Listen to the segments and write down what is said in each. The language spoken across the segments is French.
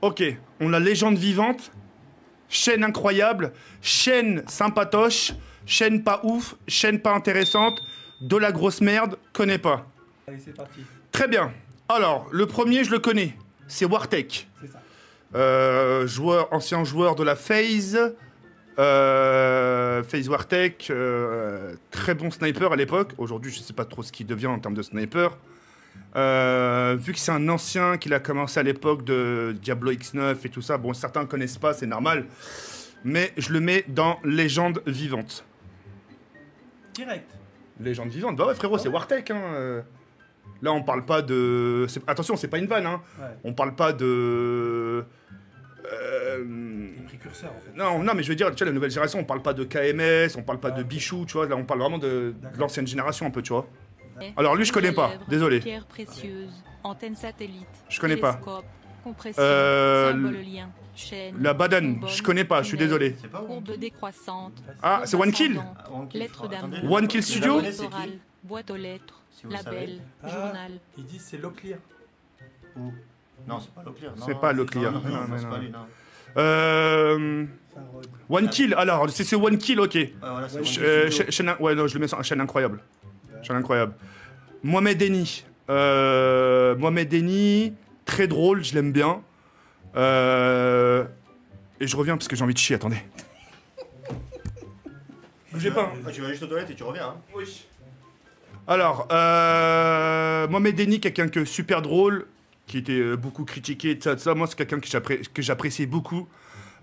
Ok, on a légende vivante, chaîne incroyable, chaîne sympatoche, chaîne pas ouf, chaîne pas intéressante, de la grosse merde, connais pas. Allez, c'est parti. Très bien. Alors, le premier, je le connais, c'est Wartek. C'est ça. Ancien joueur de la FaZe. FaZe Wartek, très bon sniper à l'époque. Aujourd'hui, je sais pas trop ce qu'il devient en termes de sniper. Vu que c'est un ancien, qu'il a commencé à l'époque de Diablo X9 et tout ça, bon, certains ne connaissent pas, c'est normal. Mais je le mets dans légende vivante. Direct. Légende vivante, bah ouais frérot, c'est Wartek, hein. Là, on parle pas de... Attention, c'est pas une vanne, hein. Ouais. On parle pas de... Les précurseurs, en fait. Non, mais je veux dire, tu vois, la nouvelle génération, on parle pas de KMS, on parle pas de Bichou, tu vois, là, on parle vraiment de l'ancienne génération un peu, tu vois. Alors lui, je connais pas, désolé. Pierre précieuse, antenne satellite. Je connais pas. Compression, symbole lien, chaîne. La Badane, je connais pas, je suis désolé. C'est pas Courbe décroissante. Ah, c'est One Kill. Lettre d'amour. One Kill Studio. Boîte aux lettres. Si vous Label. savez. Journal. Ils disent c'est Locklear. Ou... Non, c'est pas Locklear. C'est pas Locklear. Non, Non, c'est non. pas lui, non. Farod. One Kill, alors, c'est One Kill, ok. Voilà, c'est Ouais, non, je le mets sur chaîne incroyable. Chaîne incroyable. Mohamed Eni. Mohamed Eni, très drôle, je l'aime bien. Et je reviens parce que j'ai envie de chier, attendez. Bougez pas. Tu vas juste aux toilettes et tu reviens. Hein. Oui. Alors, Mohamed Eni, quelqu'un que super drôle, qui était beaucoup critiqué, de ça. Moi, c'est quelqu'un que j'appréciais beaucoup.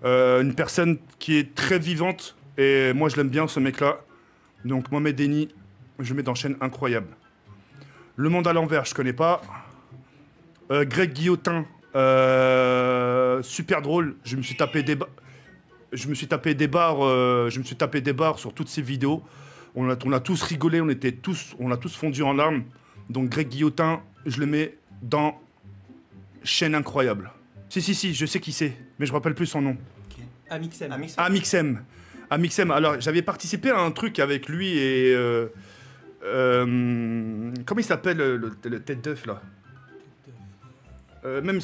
Une personne qui est très vivante. Et moi, je l'aime bien, ce mec-là. Donc, Mohamed Eni, je le mets dans chaîne incroyable. Le Monde à l'envers, je connais pas. Greg Guillotin, super drôle. Je me suis tapé des barres sur toutes ces vidéos. On a tous rigolé, on a tous fondu en larmes. Donc Greg Guillotin, je le mets dans chaîne incroyable. Si, je sais qui c'est, mais je me rappelle plus son nom. Amixem. Amixem. Alors j'avais participé à un truc avec lui et comment il s'appelle le tête d'œuf là? Même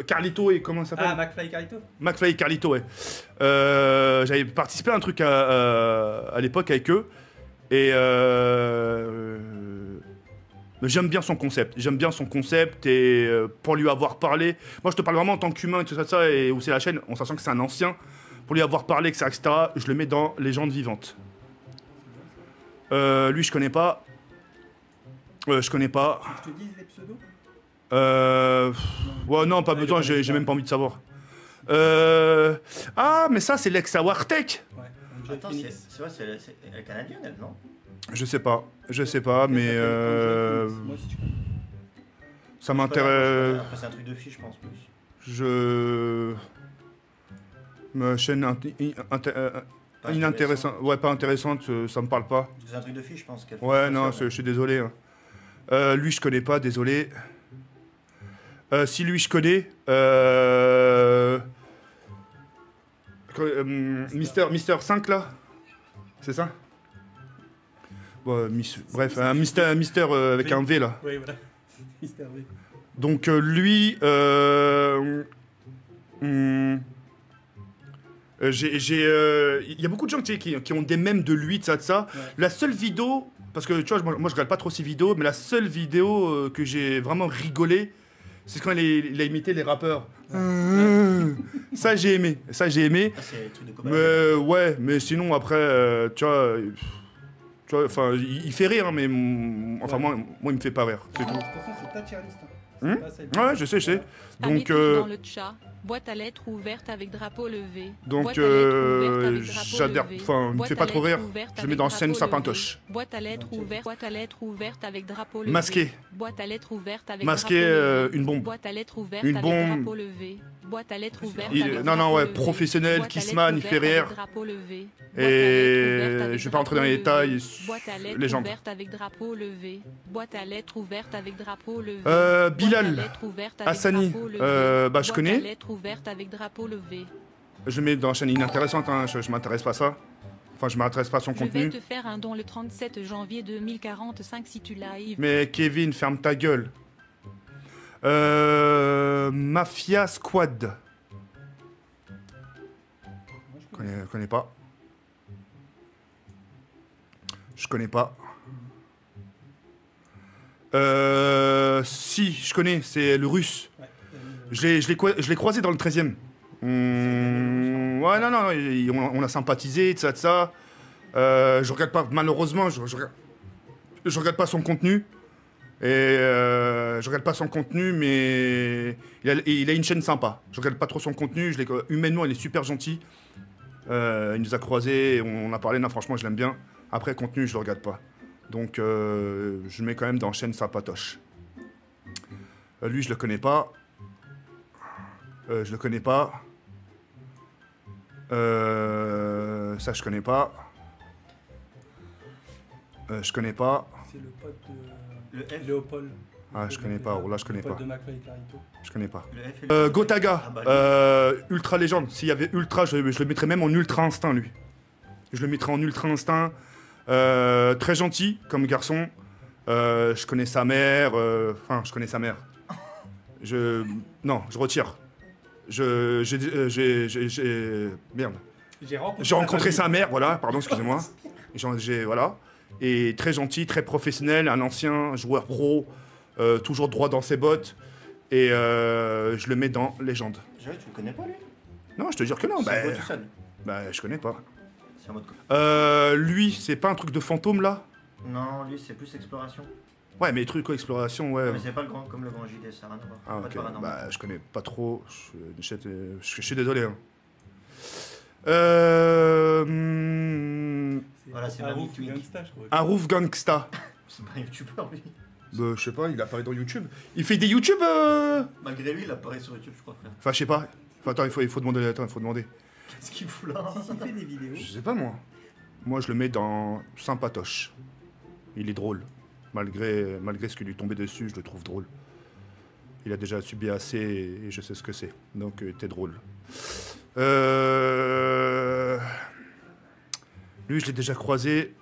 Carlito et comment ça s'appelle? Ah, McFly Carlito. McFly et Carlito, ouais. J'avais participé à un truc à l'époque avec eux. Et j'aime bien son concept. Et pour lui avoir parlé... Moi, je te parle vraiment en tant qu'humain et tout ça, et où c'est la chaîne, en sachant que c'est un ancien. Pour lui avoir parlé, etc., je le mets dans légende vivante. Lui, je connais pas. Je te dis les pseudos. Ouais, non, pas besoin, j'ai même pas envie de savoir. Ah, mais ça, c'est l'ex à Wartek. Ouais. Attends, c'est canadienne, elle, non? Je sais pas, mais Moi aussi, je connais. ça m'intéresse. Après, c'est un truc de fille, je pense, plus. Ma chaîne inintéressante. Ouais, pas intéressante, ça me parle pas. C'est un truc de fille, je pense. Ouais, non, je suis désolé. Hein. Lui, je connais pas, désolé. Si lui, je connais. Mister 5, là? C'est ça? Bon, bref, un Mister avec un V, là. Oui, voilà. Mister V. Donc, lui... il y a beaucoup de gens qui ont des mèmes de lui, de ça. Ouais. La seule vidéo... Parce que, tu vois, moi je regarde pas trop ces vidéos, mais la seule vidéo que j'ai vraiment rigolé, c'est quand il a imité les rappeurs. Ça, j'ai aimé. Ah, c'est le truc de Kobalade. Mais ouais, mais sinon, après, tu vois, enfin, il fait rire, hein, mais enfin, moi, il me fait pas rire, c'est tout. De toute façon, c'est ta tier list. Ouais, je sais. Amis Donc, tous dans le chat. Boîte à lettres ouverte avec drapeau levé. donc Boîte à lettres ouverte avec drapeau j'adhère, levé. enfin, il me Boîte fait à pas trop lettres rire. ouverte Je le mets avec dans drapeau scène levé. Sapintoche. Boîte à lettres ouverte avec drapeau levé. Masqué. Boîte à lettres ouverte avec Masqué, drapeau levé. une bombe. Boîte à lettres ouverte Une avec bombe. drapeau levé. Boîte à lettres ouverte Il- avec non, drapeau ouais, levé. professionnel, Boîte à Kissman, lettres il fait ouverte rire. avec drapeau levé. Et je vais pas rentrer dans les détails. Boîte à lettres Légende. ouverte avec drapeau levé. Boîte à lettres ouverte avec drapeau levé. Bilal, Hassani, bah je connais. Lettre ouverte avec drapeau levé. Je le mets dans la chaîne inintéressante, hein, je m'intéresse pas à ça. Enfin, je m'intéresse pas à son Je vais contenu. te faire un don le 37 janvier 2045 si tu live. Mais Kevin, ferme ta gueule. Mafia Squad. Je connais pas. Je connais pas. Si, je connais, c'est le russe. Ouais. Je l'ai croisé dans le 13e. Ouais, non, on a sympathisé, de ça. Je regarde pas, malheureusement, je regarde pas son contenu. Et je regarde pas son contenu, mais il a une chaîne sympa. Je regarde pas trop son contenu. Humainement, il est super gentil. Il nous a croisés, on a parlé. Non, franchement, je l'aime bien. Après, contenu, je le regarde pas. Donc, je le mets quand même dans chaîne sympatoche. Lui, je le connais pas. Je le connais pas. Ça, je connais pas. Je connais pas. C'est le pote de Le F. Léopold. Ah, je connais pas. Oh, là, je connais Le pote pas. de McFly et Carito. Je connais pas. Le F et le Gotaga, Ah, bah, Ultra Légende. S'il y avait Ultra, je le mettrais même en Ultra Instinct, lui. Je le mettrais en Ultra Instinct. Très gentil comme garçon. Je connais sa mère. Enfin, je connais sa mère. Non, je retire. Merde. J'ai rencontré sa mère, voilà, pardon, excusez-moi. Voilà. Et très gentil, très professionnel, un ancien joueur pro, toujours droit dans ses bottes. Et je le mets dans Légende. Tu le connais pas, lui? Non, je te jure que non. C'est un mot tout seul. Je connais pas. C'est un mode. Lui, c'est pas un truc de fantôme là? Non, lui, c'est plus exploration. Ouais, mais trucs quoi, exploration, ouais. Mais c'est pas le grand, comme le grand JD, ça n'a rien à voir. Ah, Pas de ok. paranormal. Je connais pas trop. Je suis désolé. Hein. Voilà, c'est Arrouf Mamie Twink. Gangsta, je crois. Arrouf Gangsta. C'est pas un youtubeur, lui. Je sais pas, il apparaît dans YouTube. Il fait des YouTube Malgré lui, il apparaît sur YouTube, je crois, frère. Enfin, je sais pas. Enfin, attends, il faut demander. Attends, il faut demander. Qu'est-ce qu'il fout là? Si, il fait des vidéos. Je sais pas, moi. Moi, je le mets dans sympatoche. Il est drôle. Malgré ce qui lui tombait dessus, je le trouve drôle. Il a déjà subi assez et je sais ce que c'est. Donc, t'es drôle. Lui, je l'ai déjà croisé.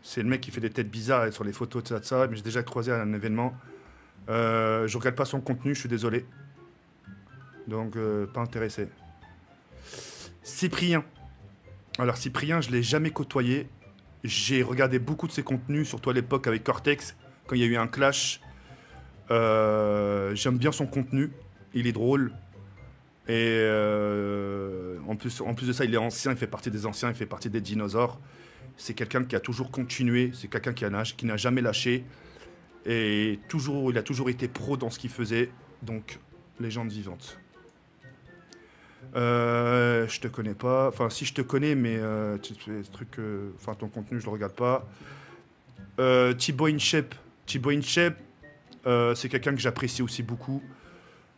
C'est le mec qui fait des têtes bizarres sur les photos de ça, mais j'ai déjà croisé à un événement. Je regarde pas son contenu, je suis désolé. Donc, pas intéressé. Cyprien. Alors, Cyprien, je l'ai jamais côtoyé. J'ai regardé beaucoup de ses contenus, surtout à l'époque avec Cortex, quand il y a eu un clash. J'aime bien son contenu. Il est drôle. Et en plus de ça, il est ancien, il fait partie des anciens, il fait partie des dinosaures. C'est quelqu'un qui a toujours continué, c'est quelqu'un qui n'a jamais lâché. Et il a toujours été pro dans ce qu'il faisait. Donc, légende vivante. Je te connais pas. Enfin, si je te connais, mais ton contenu, je le regarde pas. Thibaut InShape. Thibaut InShape, c'est quelqu'un que j'apprécie aussi beaucoup.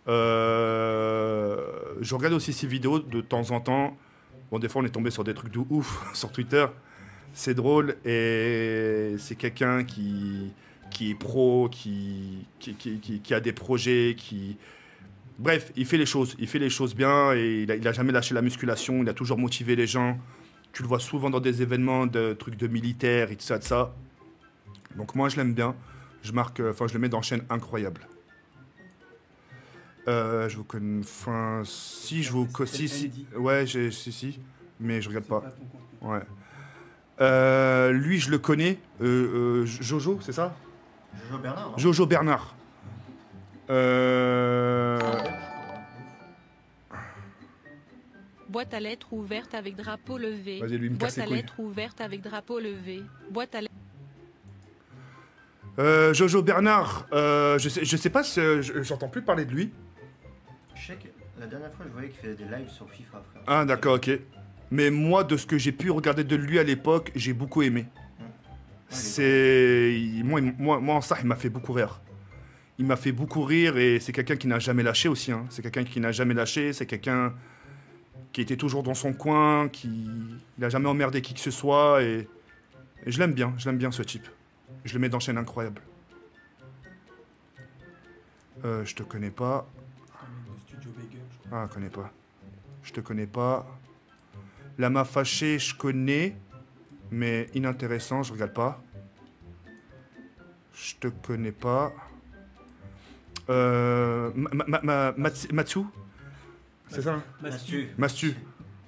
Je regarde aussi ses vidéos de temps en temps. Bon, des fois, on est tombé sur des trucs de ouf sur Twitter. C'est drôle et c'est quelqu'un qui est pro, qui a des projets, Bref, il fait les choses bien et il a jamais lâché la musculation, il a toujours motivé les gens. Tu le vois souvent dans des événements de trucs de militaires et tout ça, de ça. Donc moi, je l'aime bien. Je le mets dans chaîne incroyable. Je vous connais. Enfin, si, je vous connais. Si. Ouais, si. Mais je regarde pas. Ouais. Lui, je le connais. Jojo, c'est ça? Jojo Bernard, non? Jojo Bernard. Boîte à lettres ouverte avec drapeau levé. Vas-y, lui, il me casse Boîte les à couilles. lettres ouverte avec drapeau levé. Boîte à lettres. Jojo Bernard, je sais pas si j'entends plus parler de lui. Je sais que la dernière fois, je voyais qu'il faisait des lives sur FIFA, frère. Ah, d'accord, ok. Mais moi, de ce que j'ai pu regarder de lui à l'époque, j'ai beaucoup aimé. Moi, en ça, il m'a fait beaucoup rire. Il m'a fait beaucoup rire et c'est quelqu'un qui n'a jamais lâché aussi. Hein. C'est quelqu'un qui n'a jamais lâché, c'est quelqu'un qui était toujours dans son coin, qui n'a jamais emmerdé qui que ce soit. Et je l'aime bien ce type. Je le mets dans chaîne incroyable. Je te connais pas. Studio Bagel, je crois. Ah, connais pas. Je te connais pas. Lama fâché, je connais. Mais inintéressant, je regarde pas. Je te connais pas. Matsu. C'est ça? Mastu.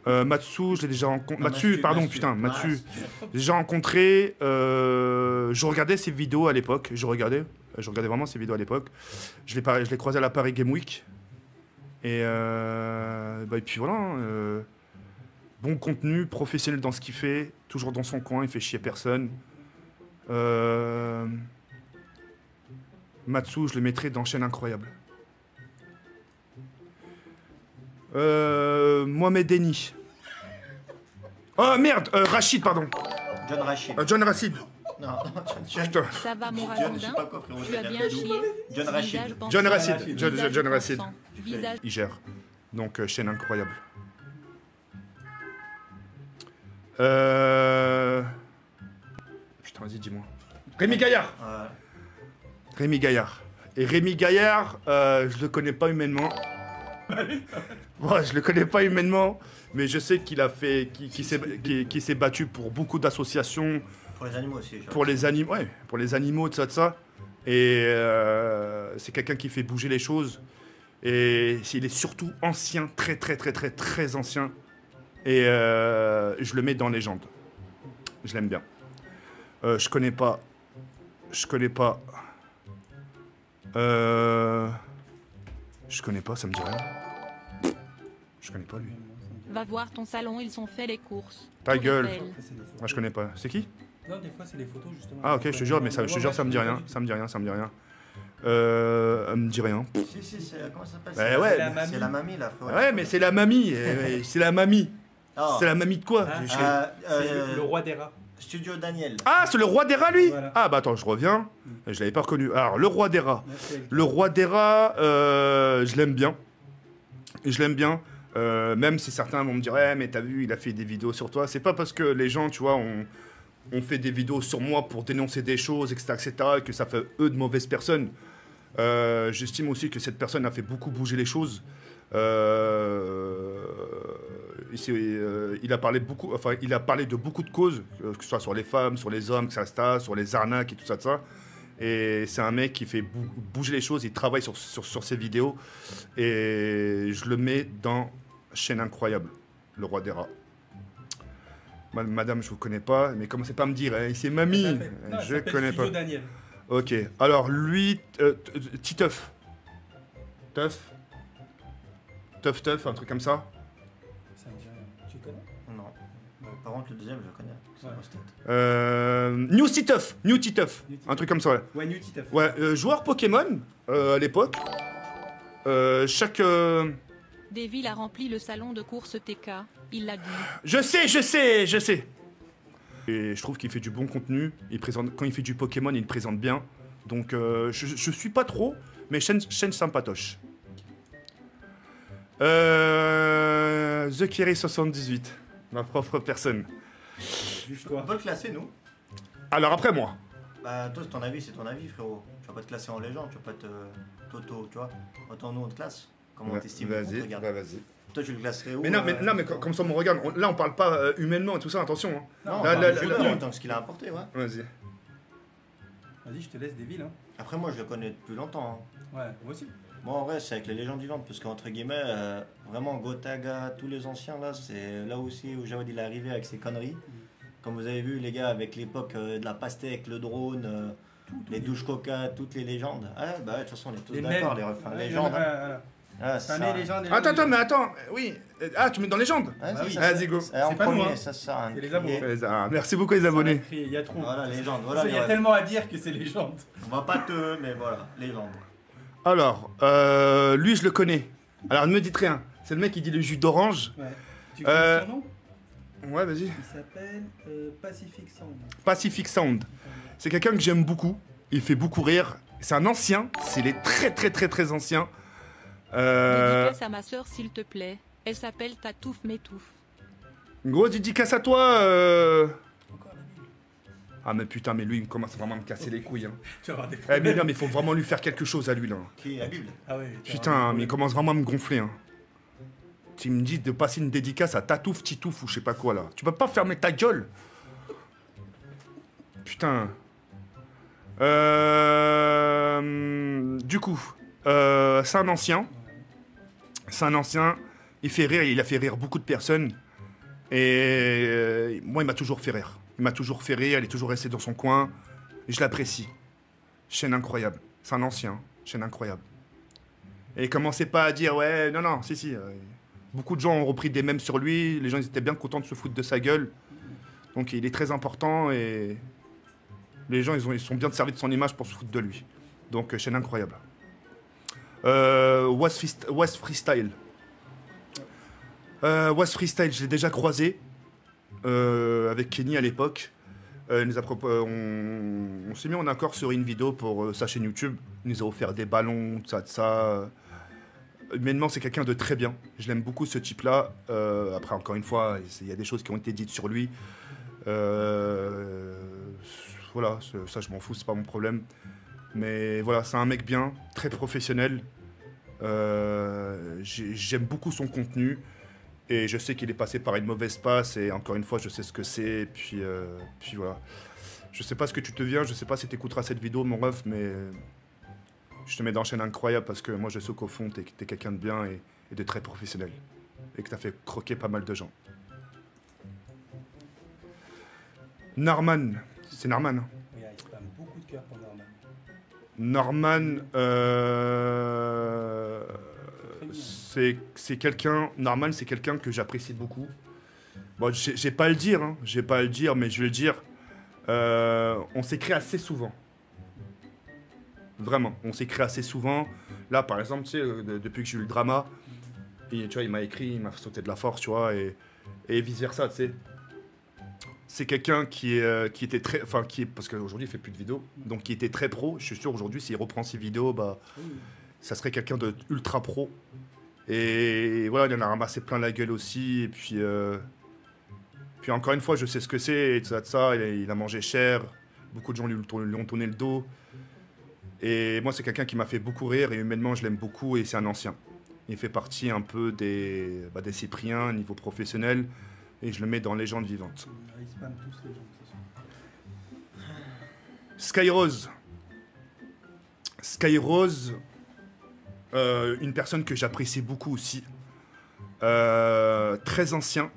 Matsu, je l'ai déjà rencontré. Non, Matsu, pardon, Mastu. putain, Matsu. Mastu. J'ai déjà rencontré. Je regardais ses vidéos à l'époque. Je regardais vraiment ses vidéos à l'époque. Je l'ai croisé à la Paris Game Week. Et puis voilà. Bon contenu, professionnel dans ce qu'il fait, toujours dans son coin, il fait chier personne. Matsu, je le mettrais dans Chaîne Incroyable. Mohamed Deni. Oh merde, Rachid, pardon. John Rachid. John Rachid. Non, John. Putain. Ça va, mon John, je sais ragondin? pas quoi, frérot. Tu as bien chié? John Rachid. Visage John pensant. Rachid. John Rachid. pensant. Visage Il gère. Donc, Chaîne Incroyable. Putain, vas-y, dis-moi. Rémi Gaillard. Ouais. Rémi Gaillard. Et Rémi Gaillard, je le connais pas humainement. Ouais, je le connais pas humainement, mais je sais qu'il a fait, qu'il s'est battu pour beaucoup d'associations, Pour les animaux aussi. genre. pour les animaux, ouais, pour les animaux, tout ça. Et c'est quelqu'un qui fait bouger les choses. Et il est surtout ancien, très ancien. Et je le mets dans légende. Je l'aime bien. Je connais pas. Je connais pas, ça me dit rien. Je connais pas lui. va voir ton salon, ils ont fait les courses. Ta Tour gueule. Eiffel. Après, c'est des photos. Moi je connais pas. C'est qui? Non, des fois, c'est les photos, justement. Ah ok, je te jure, mais ça, je te jure, ça me dit rien. Ça me dit rien, ça me dit rien. Elle me dit rien. Si, c'est. Comment ça s'appelle? Ouais, C'est ouais, la- mais- C'est la mamie, là, frérot. Ouais, mais c'est la mamie. C'est la mamie. Ah. C'est la mamie de quoi? Ah, Je- C'est le roi des rats. Studio Daniel. Ah, c'est le roi des rats, lui? Voilà. Ah, bah attends, je reviens. Je l'avais pas reconnu. Alors, le roi des rats. Merci. Le roi des rats, je l'aime bien. Je l'aime bien. Même si certains vont me dire, mais t'as vu, il a fait des vidéos sur toi. C'est pas parce que les gens, tu vois, ont fait des vidéos sur moi pour dénoncer des choses, etc., etc., que ça fait eux de mauvaises personnes. J'estime aussi que cette personne a fait beaucoup bouger les choses. Il a parlé beaucoup, enfin, il a parlé de beaucoup de causes, que ce soit sur les femmes, sur les hommes, etc., sur les arnaques et tout ça. Et c'est un mec qui fait bouger les choses, il travaille sur ses vidéos. Et je le mets dans Chaîne Incroyable, le roi des rats. Madame, je vous connais pas, mais commencez pas à me dire, c'est mamie. Je connais pas. Studio Daniel. Ok, alors lui, Titeuf. Teuf, un truc comme ça. Ça me dit rien. Tu connais? Non. Par contre, le deuxième, je le connais. C'est Ouais. grosse tête. New Titeuf, un truc comme ça, ouais. Ouais, New Titeuf. Ouais, joueur Pokémon, à l'époque. Chaque... Deville a rempli le salon de course TK. Il l'a dit. Je sais. Et je trouve qu'il fait du bon contenu. Quand il fait du Pokémon, il le présente bien. Donc, je suis pas trop, mais chaîne sympatoche. The Kiri 78, ma propre personne. Juge-toi. On peut le classer, nous? Alors après moi. Bah, toi, c'est ton avis, frérot. Tu vas pas te classer en légende, tu vas pas te. Toto, tu vois. Autant nous, on te classe. Comment on t'estime? on te Vas-y, regarde. vas-y. Toi, tu le classerais où? Mais non, mais comme ça on me regarde. Là, on parle pas humainement et tout ça, attention. Hein. Non, Là, je le connais en tant que ce qu'il a apporté, ouais. Vas-y. Vas-y, je te laisse des villes. Hein. Après, moi, je le connais depuis longtemps. Hein. Ouais, moi aussi. Moi, en vrai, c'est avec les légendes vivantes, parce qu'entre guillemets, vraiment, Gotaga, tous les anciens, là, c'est là aussi où Jawad il est arrivé avec ses conneries. Comme vous avez vu, les gars, avec l'époque de la pastèque, le drone, les douches coca, toutes les légendes. Ah, bah, de toute façon, on est tous d'accord, les refrains légendes. Hein. Ah, c'est ça. Attends, oui. Ah, tu mets dans légende. Ah, Bah oui. ça, Vas-y, go. en C'est pas premier, nous, hein. ça sert à C'est les crier. abonnés. Merci beaucoup les abonnés. Il y a trop. Voilà, légende. De toute Voilà, façon, il y a les tellement à dire que c'est légende. On va pas te. Mais voilà, légende. Alors, lui, je le connais. Alors, ne me dites rien. C'est le mec qui dit le jus d'orange. Ouais. Tu connais son nom? Ouais, vas-y. Il s'appelle Pacific Sound. Pacific Sound. C'est quelqu'un que j'aime beaucoup. Il fait beaucoup rire. C'est un ancien. C'est les très anciens. Dédicace à ma sœur, s'il te plaît. Elle s'appelle Tatouf Métouf. Une grosse dédicace à toi. Encore la ville. Ah, mais putain, mais lui, il commence vraiment à me casser les couilles. Hein. Tu vas avoir des Eh, problèmes. mais non, mais il faut vraiment lui faire quelque chose à lui, là. Qui est la Bible? Ah ouais. tu vas avoir des Putain, mais il problèmes. commence vraiment à me gonfler. Hein. Tu me dis de passer une dédicace à Tatouf, Titouf ou je sais pas quoi, là. Tu peux pas fermer ta gueule. Putain. Du coup, C'est un ancien. C'est un ancien. Il fait rire, il a fait rire beaucoup de personnes. Et moi, il m'a toujours fait rire. Il m'a toujours fait rire, il est toujours resté dans son coin. Et je l'apprécie. Chaîne incroyable. C'est un ancien. Chaîne incroyable. Et commencez pas à dire, ouais, non, non, si. Beaucoup de gens ont repris des mèmes sur lui. Les gens ils étaient bien contents de se foutre de sa gueule. Donc il est très important et les gens ils sont bien servis de son image pour se foutre de lui. Donc chaîne incroyable. Was Freestyle. Was Freestyle, je l'ai déjà croisé avec Kenny à l'époque. On s'est mis en accord sur une vidéo pour sa chaîne YouTube. Il nous a offert des ballons, ça. Humainement, c'est quelqu'un de très bien. Je l'aime beaucoup, ce type-là. Après, encore une fois, il y a des choses qui ont été dites sur lui. Voilà, ça, je m'en fous, c'est pas mon problème. Mais voilà, c'est un mec bien, très professionnel. J'aime beaucoup son contenu. Et je sais qu'il est passé par une mauvaise passe. Et encore une fois, je sais ce que c'est. Puis voilà. Je sais pas ce que tu deviens. Je sais pas si tu écouteras cette vidéo, mon ref, mais je te mets dans chaîne incroyable parce que moi, je sais qu'au fond, tu es quelqu'un de bien et de très professionnel. Et que tu as fait croquer pas mal de gens. Norman. C'est Norman. Hein. Oui, il spam beaucoup de cœur pour Norman. Norman, c'est quelqu'un. Norman, c'est quelqu'un que j'apprécie beaucoup. Bon, j'ai pas à le dire, hein. J'ai pas à le dire, mais je vais le dire. On s'écrit assez souvent. Vraiment, on s'écrit assez souvent. Là, par exemple, tu sais, depuis que j'ai eu le drama, et, tu vois, il m'a écrit, il m'a sauté de la force, tu vois, et vice versa, tu sais. C'est quelqu'un qui était très, enfin, parce qu'aujourd'hui il fait plus de vidéos, donc qui était très pro. Je suis sûr aujourd'hui, s'il reprend ses vidéos, bah, ça serait quelqu'un de ultra pro. Et voilà, il en a ramassé plein la gueule aussi. Et puis encore une fois, je sais ce que c'est. Et tout ça, il a mangé cher. Beaucoup de gens lui ont tourné le dos. Et moi, c'est quelqu'un qui m'a fait beaucoup rire. Et humainement, je l'aime beaucoup. Et c'est un ancien. Il fait partie un peu des Cypriens, niveau professionnel. Et je le mets dans Légende vivante. Il spam tous les gens, c'est sûr. Skyrose. Skyrose, une personne que j'apprécie beaucoup aussi. Très ancien,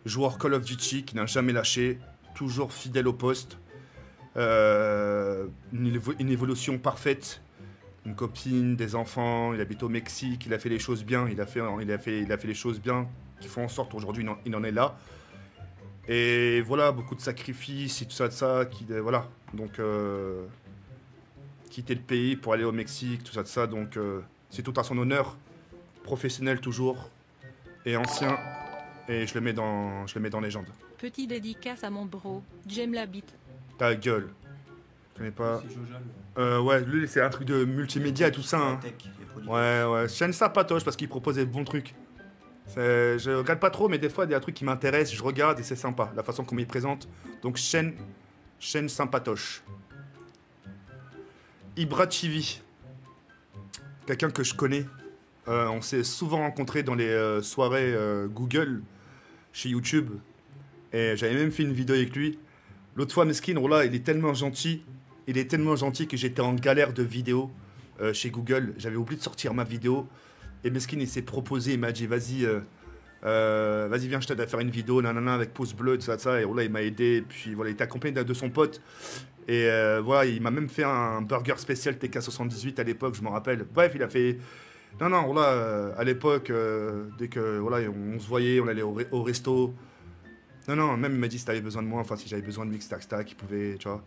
joueur Call of Duty qui n'a jamais lâché, toujours fidèle au poste. Une évolution parfaite. Une copine, des enfants, il habite au Mexique, il a fait les choses bien, il a fait les choses bien qui font en sorte aujourd'hui il en est là. Et voilà, beaucoup de sacrifices et tout ça, voilà. Donc quitter le pays pour aller au Mexique, tout ça, donc c'est tout à son honneur, professionnel toujours et ancien, et je le mets dans Légende. Petit dédicace à mon bro, j'aime la bite. Ta gueule. Je connais pas. C'est Jojal. Ouais, lui c'est un truc de multimédia et tout ça. Hein. Ouais, chaîne sympatoche parce qu'il propose des bons trucs. Je regarde pas trop, mais des fois il y a des trucs qui m'intéressent, je regarde et c'est sympa, la façon qu'on m'y présente. Donc chaîne sympatoche. Ibra TV, quelqu'un que je connais. On s'est souvent rencontrés dans les soirées Google chez YouTube. Et j'avais même fait une vidéo avec lui. L'autre fois, Meskin, oh là, il est tellement gentil. Il est tellement gentil que j'étais en galère de vidéos chez Google. J'avais oublié de sortir ma vidéo. Et Meskin, il s'est proposé, il m'a dit, vas-y, viens, je t'aide à faire une vidéo, nanana, avec pouce bleu, tout ça. Et voilà, il m'a aidé. Et puis voilà, il était accompagné de son pote. Et voilà, il m'a même fait un burger spécial TK78 à l'époque, je m'en rappelle. Bref, il a fait... Non, voilà, à l'époque, dès que voilà, on se voyait, on allait au resto. Non, même il m'a dit si t'avais besoin de moi, enfin si j'avais besoin de lui, etc., qu'il pouvait, tu vois.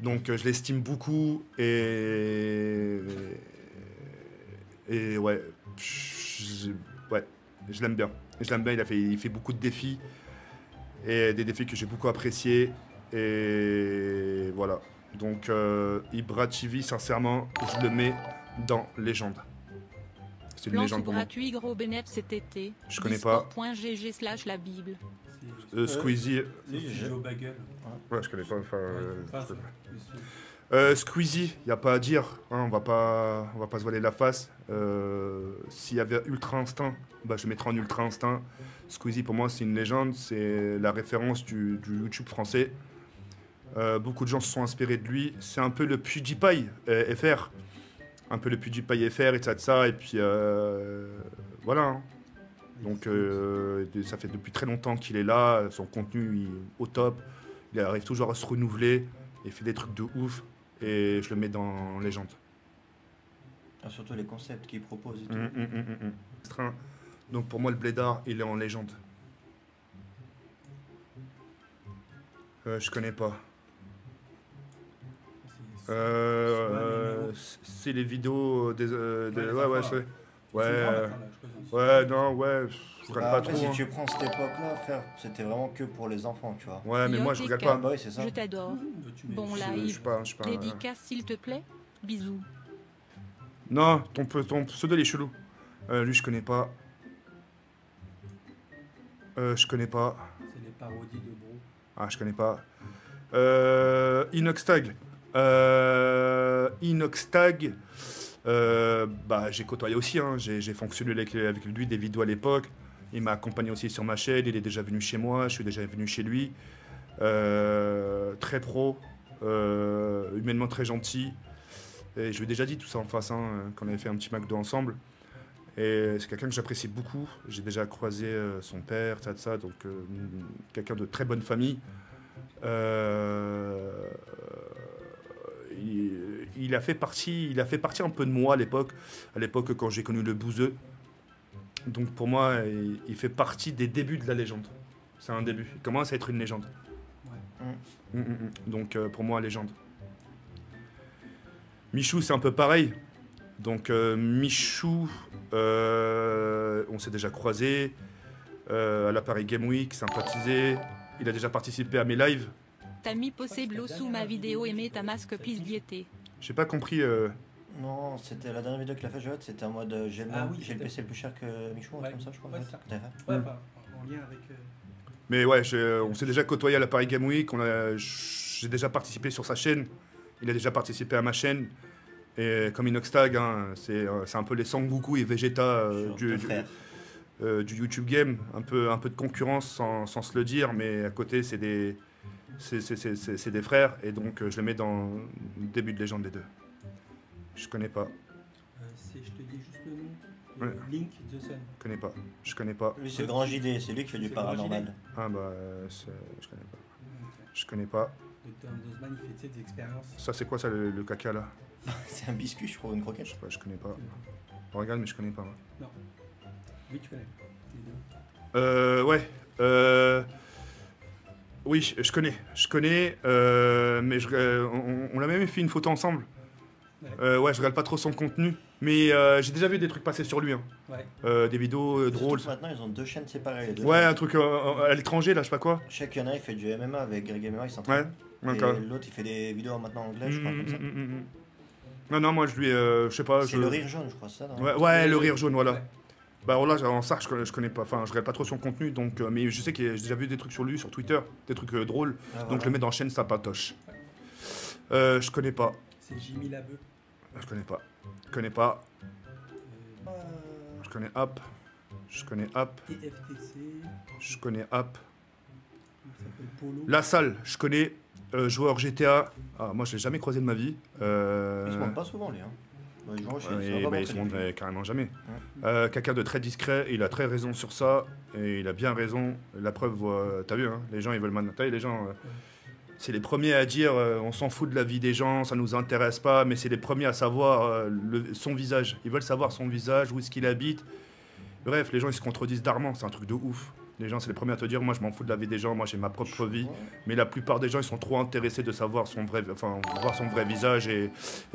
Donc je l'estime beaucoup et ouais, je l'aime bien. Il fait beaucoup de défis et des défis que j'ai beaucoup appréciés et voilà. Donc Ibra TV, sincèrement, je le mets dans Légende. C'est une légende pour moi. Gratuit gros bénéf cet été. Je connais pas. .gg/la Bible. Squeezie. Joe Bagel. Ouais, je connais pas. Squeezie, y a pas à dire. Hein, on va pas se voiler la face. S'il y avait Ultra Instinct, bah, je mettrais en Ultra Instinct. Squeezie, pour moi, c'est une légende. C'est la référence du YouTube français. Beaucoup de gens se sont inspirés de lui. C'est un peu le PewDiePie FR. Un peu le PewDiePie FR et ça. Et puis voilà. Hein. Donc ça fait depuis très longtemps qu'il est là. Son contenu il est au top. Il arrive toujours à se renouveler. Il fait des trucs de ouf. Et je le mets dans légende. Ah, surtout les concepts qu'il propose et tout. Donc pour moi, le Blédard, il est en légende. Je connais pas. C'est les vidéos des... ouais, c'est... Ouais, non, ouais, je regarde pas trop. Si hein. tu prends cette époque-là, frère, c'était vraiment que pour les enfants, tu vois. Ouais, mais moi, je regarde Yotéka, pas. Bah oui, c'est ça. Je t'adore. Bon Je live. suis pas... Dédicace s'il te plaît. Bisous. Non, ton pseudo, il est chelou. Lui, je connais pas. Je connais pas. C'est les parodies de Bro. Ah, je connais pas. Inoxtag. Inoxtag. Bah, j'ai côtoyé aussi. Hein. J'ai fonctionné avec lui des vidéos à l'époque. Il m'a accompagné aussi sur ma chaîne. Il est déjà venu chez moi. Je suis déjà venu chez lui. Très pro. Humainement très gentil. Et je lui ai déjà dit tout ça en face, hein, qu'on avait fait un petit McDo ensemble. Et c'est quelqu'un que j'apprécie beaucoup. J'ai déjà croisé son père, ça. Donc, quelqu'un de très bonne famille. Il a fait partie un peu de moi à l'époque quand j'ai connu le Bouzeux. Donc pour moi, il fait partie des débuts de la légende. C'est un début. Il commence à être une légende. Ouais. Donc pour moi, légende. Michou, c'est un peu pareil. Donc Michou, on s'est déjà croisés à la Paris Game Week, sympathisé. Il a déjà participé à mes lives. T'as mis possible sous ma vidéo aimé ta masque please diété. J'ai pas compris. Non, c'était la dernière vidéo qu'il a fait, Joët, c'était en mode j'ai le PC le plus cher que Michou, Ouais. comme ça, je crois. Ouais, Joët, c'est ça. que t'avais fait. Ouais, enfin, en lien avec. Mais ouais, on s'est déjà côtoyé à la Paris Game Week. J'ai déjà participé sur sa chaîne. Il a déjà participé à ma chaîne. Et comme Inoxtag, hein, c'est un peu les Sangoku et Vegeta du YouTube Game. Un peu de concurrence sans se le dire, mais à côté, c'est des frères. Et donc, je le mets dans le début de légende des deux. Je connais pas. Je te dis juste le nom. Ouais. Link the Sun. Je connais pas. Lui, c'est le Grand JD, c'est lui qui fait du C'est le Grand paranormal. Ah bah, je connais pas. Je connais pas. Dr. Dozman, il fait des expériences. Ça, c'est quoi ça, le caca là? C'est un biscuit, je crois, une croquette. Je sais pas, je connais pas. Regarde, mais je connais pas. Moi. Non. Oui, tu connais. Les deux. Ouais. Oui, je connais. Mais on a même fait une photo ensemble. Ouais, je regarde pas trop son contenu. Mais j'ai déjà vu des trucs passer sur lui. Hein. Ouais. des vidéos drôles. Maintenant, ils ont deux chaînes séparées. Les deux. Ouais, un truc à l'étranger, là, je sais pas quoi. Je sais qu'il y en a, il fait du MMA avec Greg MMA, il s'entraîne. Ouais, Et d'accord. l'autre, il fait des vidéos maintenant en anglais, je crois, comme ça. Non, moi, je lui. Je sais pas. C'est le rire jaune, je crois, ça. Non Ouais, le rire jaune, voilà. Ouais. Bah alors là, en ça, je connais pas. Enfin, je regarde pas trop son contenu, donc. Mais je sais que j'ai déjà vu des trucs sur lui, sur Twitter, des trucs drôles. Ah, Donc voilà. je le mets dans la chaîne Sapatoche. Je connais pas. C'est Jimmy Labeu. Je connais pas. Je connais pas. Euh, Je connais App. Je connais App. TFTC. Je connais App. Il s'appelle Polo. La Salle, je connais. Joueur GTA. Ah, moi, je l'ai jamais croisé de ma vie. Il se montre pas souvent, lui. Hein. Bah, il joue chez- ça va Il pas se montrer montre depuis. carrément jamais. Quelqu'un de très discret, il a très raison sur ça. Et il a bien raison. La preuve, t'as vu, hein, les gens, ils veulent maintenant. Les gens. C'est les premiers à dire on s'en fout de la vie des gens, ça nous intéresse pas, mais c'est les premiers à savoir son visage. Ils veulent savoir son visage, où est-ce qu'il habite. Bref, les gens ils se contredisent d'armement, c'est un truc de ouf. Les gens c'est les premiers à te dire moi je m'en fous de la vie des gens, moi j'ai ma propre vie. Mais la plupart des gens ils sont trop intéressés de savoir voir son vrai visage et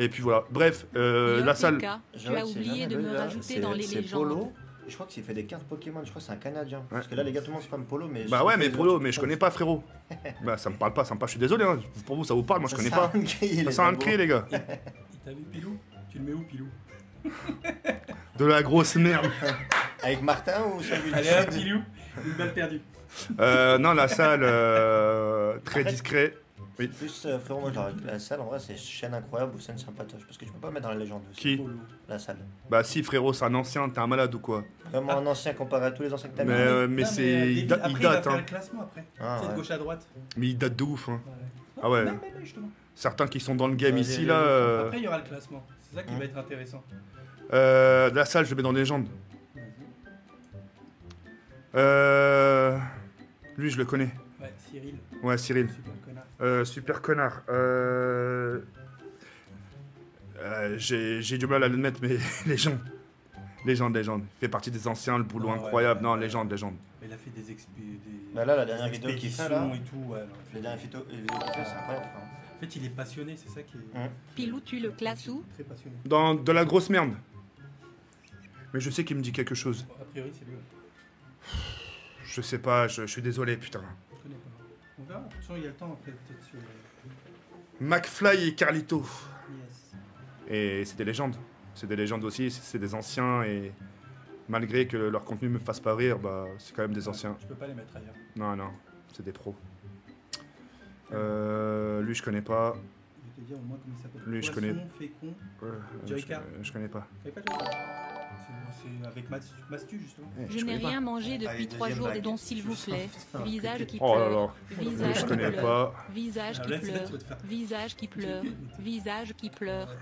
puis voilà. Bref, la salle. Yotéka, tu J'avoue as que c'est oublié jamais de le me gars. rajouter dans les C'est légendes. Polo. Je crois qu'il fait des cartes Pokémon, je crois que c'est un Canadien. Parce que là, les gars, tout le monde spam Polo, mais... Bah ouais, mais Polo, mais je connais pas frérot. Bah ça me parle pas, je suis désolé. Hein. Pour vous ça vous parle, moi je connais pas. Ça sent un cri les gars. Et t'as vu Pilou? Tu le mets où, Pilou? De la grosse merde. Avec Martin ou celui Allez, hop, Pilou. Une balle perdue. Non, la salle, très discret. Oui. Plus, frérot, moi, genre, la salle, en vrai, c'est chaîne incroyable ou scène sympatoche. Parce que tu peux pas mettre dans la légende aussi. Qui? Polo. La salle. Bah si frérot, c'est un ancien, t'es un malade ou quoi? Vraiment un ancien comparé à tous les anciens que t'as mis. Mais Non, c'est. Il après, il va date, faire hein. le classement après. Ah, C'est de ouais. gauche à droite. Mais il date de ouf, hein. Ouais. Ah ouais. Mais justement. Certains qui sont dans le game Ouais, ici, là... Après, il y aura le classement. C'est ça qui va être intéressant. La salle, je le mets dans les légendes. Lui, je le connais. Ouais, Cyril. Ouais, Cyril. Super connard. Super connard. J'ai du mal à le mettre, mais légende. Légende. Il fait partie des anciens, le boulot Ouais, incroyable. ouais, non, ouais. légende. Mais il a fait des Bah là, la dernière vidéo qu'il fait, là, et tout. Ouais, la dernière vidéo qu'il fait, c'est incroyable. Hein. En fait, il est passionné, c'est ça qui est Pilou, tu le classes où? très passionné. Dans de la grosse merde. Mais je sais qu'il me dit quelque chose. Bon, a priori, c'est lui. Je sais pas, je suis désolé, putain. Je connais pas. On verra. De toute façon, il y a le temps après, peut-être sur. McFly et Carlito. Yes. Et c'est des légendes. C'est des légendes aussi, c'est des anciens et malgré que leur contenu me fasse pas rire, bah c'est quand même des anciens. Je peux pas les mettre ailleurs. Non, c'est des pros. Lui je connais pas. Je vais te dire au moins comment il s'appelle. Lui, je Poisson connais. fécond. Je, Joyka. je connais pas. Tu connais pas Joyka? C'est avec Mastu, justement. Je n'ai connais rien mangé Allez, depuis 3 deuxième jours et vague. donc s'il vous plaît. Visage qui Oh là pleure. là. Visage Lui je qui connais pleure. pas. Visage Ah, qui là, tu pleure. vas te faire. Visage qui pleure. Visage qui pleure.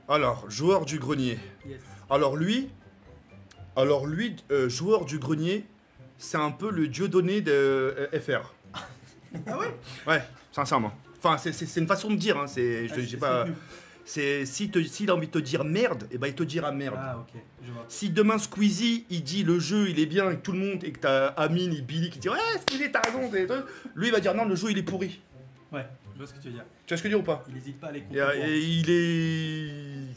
Alors, joueur du grenier. Yes. Alors lui, joueur du grenier, c'est un peu le Dieudonné de FR. Ah ouais? Ouais, sincèrement. Enfin, c'est une façon de dire, hein. J'ai pas. C'est s'il a envie de te dire merde, et ben il te dira merde. Ah, ok, je vois. Si demain Squeezie il dit le jeu il est bien avec tout le monde et que t'as Amine et Billy qui dit ouais Squeezie t'as raison, lui il va dire non le jeu il est pourri. Ouais, je vois ce que tu veux dire. Tu vois ce que je veux dire ou pas? Il hésite pas à les Et, comprendre.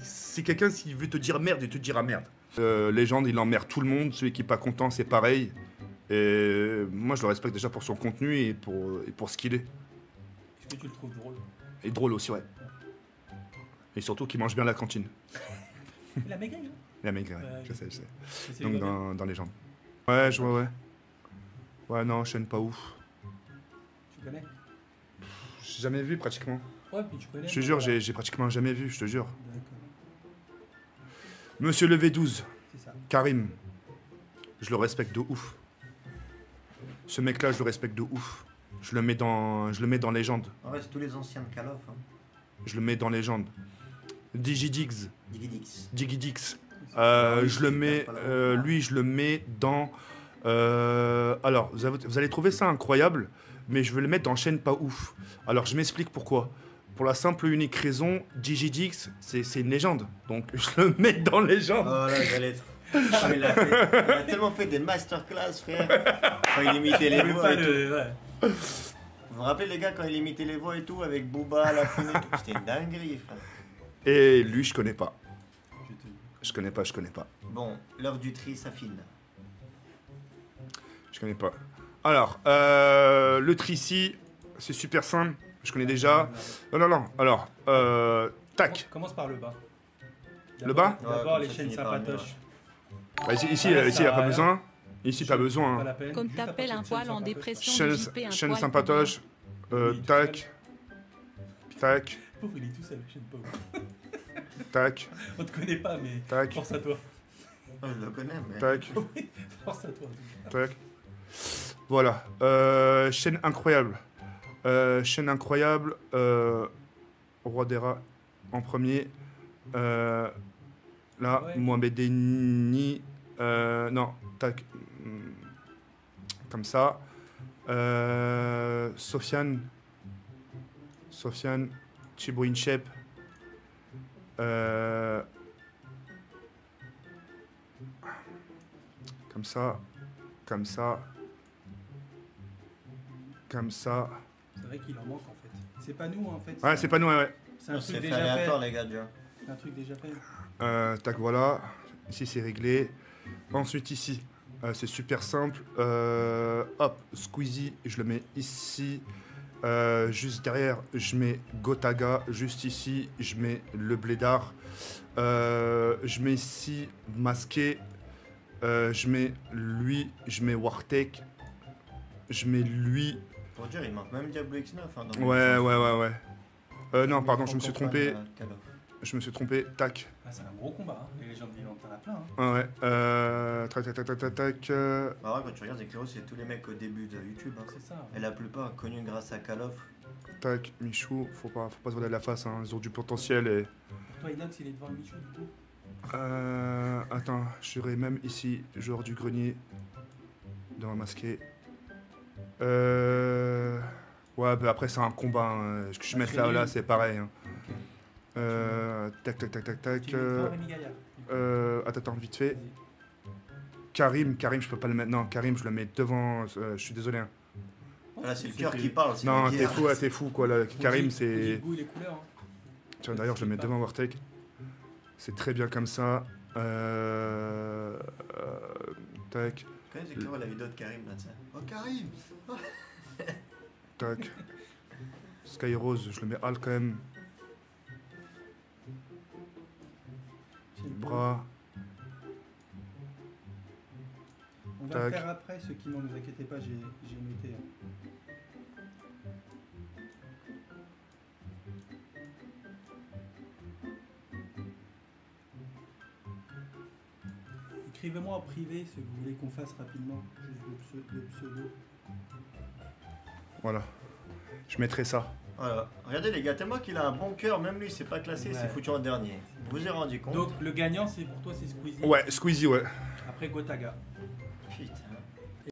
c'est quelqu'un s'il veut te dire merde il te dira merde. Légende il emmerde tout le monde, celui qui est pas content c'est pareil. Et moi je le respecte déjà pour son contenu et pour ce qu'il est. Est-ce que tu le trouves drôle? Et drôle aussi ouais. Et surtout qu'il mange bien à la cantine. Il a maigri, hein? Il a maigri, ouais, Ouais, je sais. Et c'est Donc le gars dans les jambes. Ouais, je vois, ouais. Ouais, non, chaîne pas ouf. Tu connais? J'ai jamais vu pratiquement. Ouais, puis tu connais. Je te jure, j'ai pratiquement jamais vu, je te jure. D'accord, Monsieur le V12, c'est ça. Karim, je le respecte de ouf. Ce mec-là, je le respecte de ouf. Je le mets dans légende. En vrai, c'est tous les anciens de Call of. Hein. Je le mets dans légende. Digidix, Digidix. Digidix. Ah oui, Je le mets, pas la- lui, je le mets dans. Alors, vous allez trouver ça incroyable, mais je vais le mettre dans chaîne pas ouf. Alors, je m'explique pourquoi. Pour la simple et unique raison, Digidix, c'est une légende. Donc, je le mets dans légende. Oh là, j'allais être. Ah, mais il a tellement fait des masterclass, frère. Quand il imitait les voix et tout. Ouais. Vous vous rappelez, les gars, quand il imitait les voix et tout, avec Booba, la fune et tout. C'était une dinguerie, frère. Et lui, je connais pas. Je te- Je connais pas. Bon, l'heure du tri s'affine. Je connais pas. Alors, le Trici, c'est super simple. Je connais déjà. Non. Alors, tac. Commence par le bas. Le bas D'abord, Ouais, les comme ça, chaînes tu finis par le sympatoches. Bah, ici, Ouais, il ça n'y a va pas rien. besoin. Ici, pas besoin. Pas Hein. la peine. Comme Juste à t'appelles partir un de poil chaînes en sympatoches. dépression Chaîne, de JP, un chaîne poil sympatoche. Oui, Tac. Tac. Pauvre, il est tout seul, chaîne pauvre. Tac. On te connaît pas, mais Tac. force à toi. Oh, je le connais, mais. Tac. Force à toi. Tac. Voilà. Chaîne incroyable. Chaîne incroyable. Roi des rats en premier. Là, Ouais. Mohamed Eni. Non, tac. Comme ça. Sofiane. Thibaut Inchep. Comme ça. Comme ça. Comme ça. C'est vrai qu'il en manque en fait. C'est pas nous en fait. Ouais, c'est pas nous, ouais. C'est un C'est truc fait déjà fait. aléatoire, les gars, déjà. C'est un truc déjà fait. Tac, voilà. Ici, c'est réglé. Ensuite, ici, c'est super simple. Hop, Squeezie, je le mets ici. Juste derrière, je mets Gotaga. Juste ici, je mets le Blédard. Je mets ici Masqué. Je mets lui. Je mets Wartek. Je mets lui. Pour dire, il manque même Diablo X9. Hein, dans Ouais. Non, pardon, je me suis trompé. Call of. Je me suis trompé. Tac. Ah, c'est un gros combat. Hein. Les légendes vivantes, t'en as plein. Hein. Ah ouais. Tac, tac, tac, tac, tac, tac. Bah ouais, quand tu regardes Zekiro, c'est tous les mecs au début de YouTube. Hein. C'est ça. Et la plupart connus grâce à Call of. Tac, Michou, faut pas se voiler la face, hein. Ils ont du potentiel et... Pour toi, Inox, il est devant Michou, du coup. Attends, je serai même ici, joueur du grenier. Devant masqué. Ouais, bah après c'est un combat. Hein. Ce que je mette là, c'est pareil. Hein. Tac, tac, tac, tac, tac. Tu es devant Rémi Gaillard. Attends, vite fait. Karim, je peux pas le mettre. Non, Karim, je le mets devant. Je suis désolé. Hein. Là, c'est le cœur qui parle. Non, t'es fou quoi. Là. Karim, c'est. Les goûts et les couleurs. Hein. Tiens, d'ailleurs, je le mets devant Wartek. C'est très bien comme ça. Tac. Quand même, Zekiro, la vidéo de Karim là, tiens. Oh, Karim. Tac. Skyrose, je le mets Al quand même. Bras. On va le faire après, ceux qui n'en vous inquiétez pas, j'ai noté. Écrivez-moi en privé ce que vous voulez qu'on fasse rapidement, juste le pseudo. Voilà. Je mettrai ça. Voilà. Regardez les gars, tellement qu'il a un bon cœur, même lui, c'est pas classé, c'est foutu en dernier. Vous vous êtes rendu compte? Donc le gagnant, c'est pour toi, c'est Squeezie. Ouais, Squeezie, ouais. Après Gotaga. Putain.